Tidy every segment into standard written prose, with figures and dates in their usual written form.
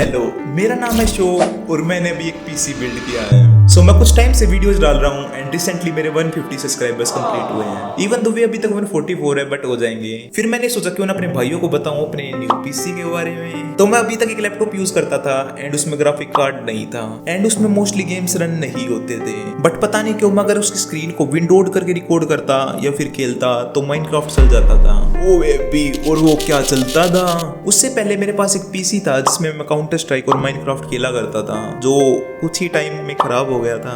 Hello, मेरा नाम है शो और मैंने अभी एक पीसी बिल्ड किया है। मैं कुछ टाइम से वीडियोस डाल रहा हूँ एंड रिसेंटली मेरे 150 सब्सक्राइबर्स कंप्लीट हुए हैं। इवन दो वे अभी तक 144 है बट हो जाएंगे। फिर मैंने सोचा क्यों ना अपने भाइयों को बताऊं अपने न्यू पीसी के बारे में। तो मैं अभी तक एक लैपटॉप यूज करता था एंड उसमें ग्राफिक कार्ड नहीं था एंड उसमें मोस्टली गेम्स रन नहीं होते थे। बट पता नहीं क्यों मैं अगर उसकी स्क्रीन को विंडोड करके रिकॉर्ड करता या फिर खेलता तो माइनक्राफ्ट चल जाता था। ओ बेबी, और वो क्या चलता था। उससे पहले मेरे पास एक पीसी था जिसमें मैं काउंटर स्ट्राइक और माइनक्राफ्ट खेला करता था, जो कुछ ही टाइम में खराब हो गया था।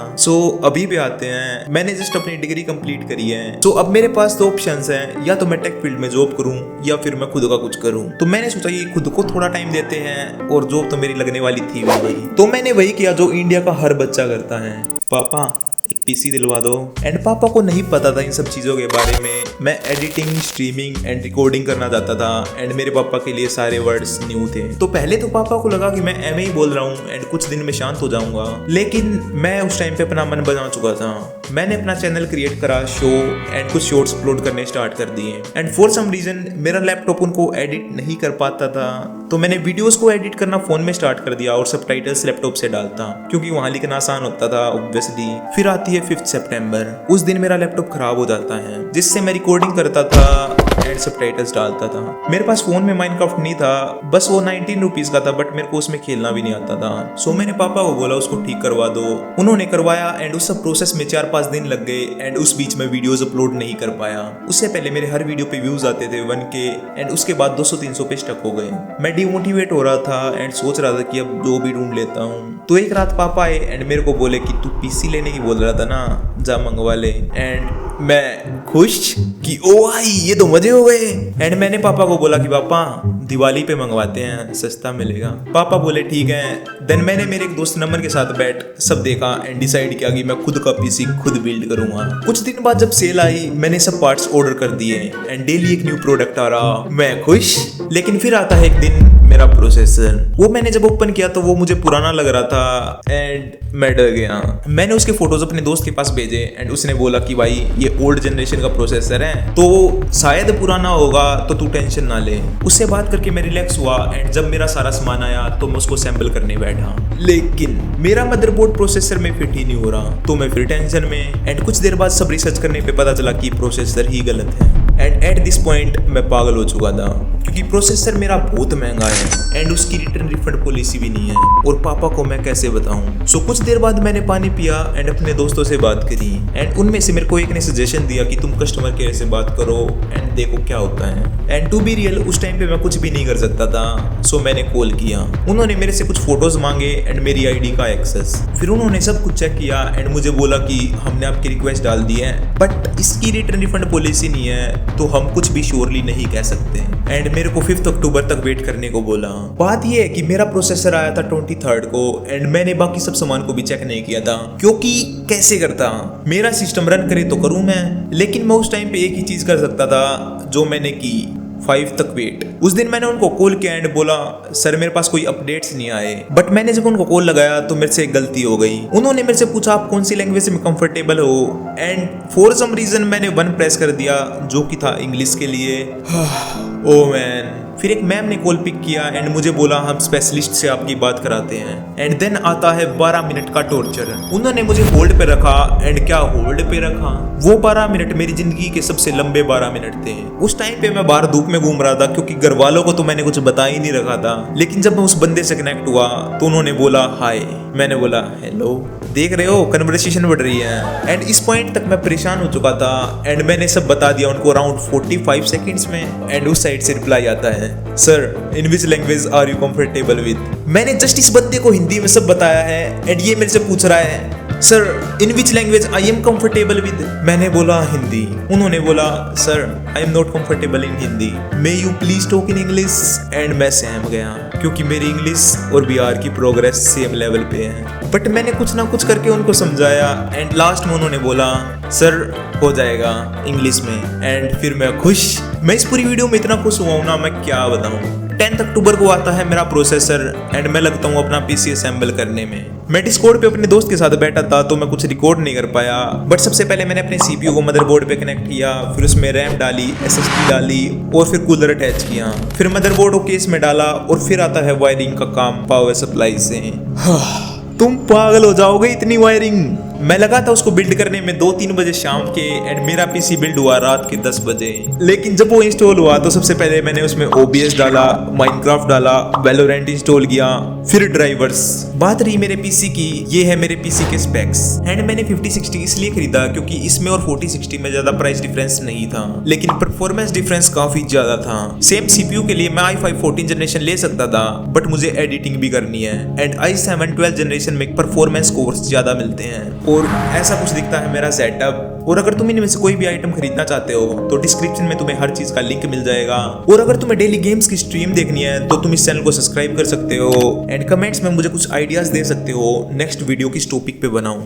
अभी भी आते हैं, मैंने जस्ट अपनी डिग्री कंप्लीट करी है। अब मेरे पास दो ऑप्शंस हैं, या तो मैं टेक फील्ड में जॉब करूं या फिर मैं खुद का कुछ करूं। तो मैंने सोचा कि खुद को थोड़ा टाइम देते हैं और जॉब तो मेरी लगने वाली थी वही। तो मैंने वही किया जो इंडिया का हर बच्चा करता है, पापा एक पीसी दिलवा दो। एंड पापा को नहीं पता था इन सब चीज़ों के बारे में। मैं एडिटिंग, स्ट्रीमिंग एंड रिकॉर्डिंग करना चाहता था एंड मेरे पापा के लिए सारे वर्ड्स न्यू थे। तो पहले तो पापा को लगा कि मैं एम ही बोल रहा हूँ एंड कुछ दिन में शांत हो जाऊंगा, लेकिन मैं उस टाइम पे अपना मन बना चुका था। मैंने अपना चैनल क्रिएट करा, शो एंड कुछ शॉर्ट्स अपलोड करने स्टार्ट कर दिए एंड फॉर सम रीजन मेरा लैपटॉप उनको एडिट नहीं कर पाता था। तो मैंने वीडियोस को एडिट करना फोन में स्टार्ट कर दिया और सबटाइटल्स लैपटॉप से डालता क्योंकि वहां लिखना आसान होता था ऑब्वियसली। फिर आती है 5 सितंबर। उस दिन मेरा लैपटॉप खराब हो जाता है जिससे मैं रिकॉर्डिंग करता था एंड सबटाइटल्स डालता था। मेरे पास फोन में माइनक्राफ्ट नहीं था, बस वो 19 रुपीज का था बट मेरे को उसमें खेलना भी नहीं आता था। मैंने पापा को बोला उसको ठीक करवा दो। उन्होंने करवाया एंड उस सब प्रोसेस में 4-5 दिन लग गए एंड उस बीच में वीडियोस अपलोड नहीं कर पाया। उससे पहले मेरे हर वीडियो पे व्यूज आते थे 1K एंड उसके बाद 200-300 पे स्टक हो गए। मैं डिमोटिवेट हो रहा था एंड सोच रहा था कि अब जो भी ढूंढ लेता हूँ। तो एक रात पापा आए एंड मेरे को बोले कि तू पीसी लेने की बोल रहा था ना, जा मंगवा ले। एंड मैं खुश कि ओ भाई ये तो मजे हो गए। एंड मैंने पापा को बोला कि पापा दिवाली पे मंगवाते हैं, सस्ता मिलेगा। पापा बोले ठीक है। देन मैंने मेरे एक दोस्त नंबर के साथ बैठ सब देखा एंड डिसाइड किया कि मैं खुद का पीसी खुद बिल्ड करूंगा। कुछ दिन बाद जब सेल आई मैंने सब पार्ट्स ऑर्डर कर दिए एंड डेली एक न्यू प्रोडक्ट आ रहा, मैं खुश। लेकिन फिर आता है एक दिन मेरा प्रोसेसर। वो मैंने जब ओपन किया तो वो मुझे पुराना लग रहा था एंड मैं डर गया। मैंने उसके फोटोज अपने दोस्त के पास भेजे एंड उसने बोला कि भाई ये ओल्ड जनरेशन का प्रोसेसर है तो शायद पुराना होगा तो तू टेंशन ना ले। उससे बात करके मैं रिलैक्स हुआ एंड जब मेरा सारा सामान आया तो मैं उसको असेंबल करने बैठा, लेकिन मेरा मदरबोर्ड प्रोसेसर में फिट ही नहीं हो रहा। तो मैं फिर टेंशन में एंड कुछ देर बाद सब रिसर्च करने पे पता चला कि प्रोसेसर ही गलत है। एंड एट दिस पॉइंट मैं पागल हो चुका था क्योंकि प्रोसेसर मेरा बहुत महंगा है एंड उसकी रिटर्न रिफंड पॉलिसी भी नहीं है और पापा को मैं कैसे बताऊं। कुछ देर बाद मैंने पानी पिया एंड अपने दोस्तों से बात करी एंड उनमें से मेरे को एक ने सजेशन दिया कि तुम कस्टमर केयर से बात करो एंड देखो क्या होता है। एंड टू बी रियल उस टाइम पे मैं कुछ भी नहीं कर सकता था। मैंने कॉल किया। उन्होंने मेरे से कुछ फोटोज मांगे एंड मेरी आईडी का एक्सेस। फिर उन्होंने सब कुछ चेक किया एंड मुझे बोला कि हमने आपकी रिक्वेस्ट डाल दी है बट इसकी रिटर्न रिफंड पॉलिसी नहीं है तो हम कुछ भी श्योरली नहीं कह सकते। एंड मेरे को 5 अक्टूबर तक वेट करने को बोला। बात यह है कि मेरा प्रोसेसर आया था 23 को एंड मैंने बाकी सब सामान को भी चेक नहीं किया था क्योंकि कैसे करता, मेरा सिस्टम रन करे तो करूं मैं। लेकिन मैं उस टाइम पे एक ही चीज कर सकता था जो मैंने की, 5 तक वेट। उस दिन मैंने उनको कॉल किया एंड बोला सर मेरे पास कोई अपडेट्स नहीं आए। बट मैंने जब उनको कॉल लगाया तो मेरे से एक गलती हो गई। उन्होंने मेरे से पूछा आप कौन सी लैंग्वेज में कंफर्टेबल हो एंड फॉर सम रीजन मैंने 1 प्रेस कर दिया जो कि था इंग्लिश के लिए। Oh man. फिर एक मैम ने कॉल पिक किया एंड मुझे बोला हम स्पेशलिस्ट से आपकी बात कराते हैं। एंड देन आता है 12 मिनट का टॉर्चर। उन्होंने मुझे होल्ड पे रखा एंड क्या होल्ड पे रखा, वो 12 मिनट मेरी जिंदगी के सबसे लंबे 12 मिनट थे। उस टाइम पे मैं बाहर धूप में घूम रहा था क्योंकि घर वालों को तो मैंने कुछ बता ही नहीं रखा था। लेकिन जब मैं उस बंदे से कनेक्ट हुआ तो उन्होंने बोला हाय, मैंने बोला हेलो। देख रहे हो कन्वर्सेशन बढ़ रही है। एंड इस पॉइंट तक मैं परेशान हो चुका था एंड मैंने सब बता दिया उनको अराउंड 45 सेकंड्स में। एंड उस साइड से रिप्लाई आता है sir in which language are you comfortable with. मैंने जस्ट इस बंदे को हिंदी में सब बताया है एंड ये मेरे से पूछ रहा है sir in which language I am comfortable with. मैंने बोला हिंदी। उन्होंने बोला sir I am not comfortable in Hindi, may you please talk in English. And मैं सहम गया क्योंकि मेरी इंग्लिश और बिहार की प्रोग्रेस सेम लेवल पे है। बट मैंने कुछ ना कुछ करके उनको समझाया एंड लास्ट में उन्होंने बोला सर हो जाएगा इंग्लिश में। एंड फिर मैं खुश। मैं इस पूरी वीडियो में इतना खुश हुआ हूं ना, मैं क्या बताऊं। 10 अक्टूबर को आता है मेरा प्रोसेसर एंड मैं लगता हूँ अपना पीसी असेंबल करने में। मैं डिस्कॉर्ड पे अपने दोस्त के साथ बैठा था तो मैं कुछ रिकॉर्ड नहीं कर पाया, बट सबसे पहले मैंने अपने सीपीयू को मदरबोर्ड पे कनेक्ट किया, फिर उसमें रैम डाली, एसएसडी डाली और फिर कूलर अटैच किया, फिर मदरबोर्ड को केस में डाला और फिर आता है वायरिंग का काम पावर सप्लाई से। तुम पागल हो जाओगे इतनी वायरिंग। मैं लगा था उसको बिल्ड करने में 2-3 बजे शाम के एंड मेरा पीसी बिल्ड हुआ रात के 10 बजे। लेकिन जब वो इंस्टॉल हुआ तो सबसे पहले मैंने उसमें OBS डाला, माइनक्राफ्ट डाला, वैलोरेंट इंस्टॉल किया, फिर ड्राइवर्स। बात रही मेरे पीसी की, ये है मेरे पीसी के स्पेक्स एंड मैंने 5060 इसलिए खरीदा क्योंकि इसमें और 4060 में ज्यादा प्राइस डिफरेंस नहीं था, लेकिन परफॉर्मेंस डिफरेंस काफी ज्यादा था। सेम सीपीयू के लिए मैं i5 14 जनरेशन ले सकता था, बट मुझे एडिटिंग भी करनी है एंड i7 12 जनरेशन में परफॉर्मेंस कोर्स ज्यादा मिलते हैं। और ऐसा कुछ दिखता है मेरा सेटअप। और अगर तुम इनमें से कोई भी आइटम खरीदना चाहते हो तो डिस्क्रिप्शन में तुम्हें हर चीज का लिंक मिल जाएगा। और अगर तुम्हें डेली गेम्स की स्ट्रीम देखनी है तो तुम इस चैनल को सब्सक्राइब कर सकते हो एंड कमेंट्स में मुझे कुछ आइडियाज दे सकते हो नेक्स्ट वीडियो किस टॉपिक पे बनाऊं।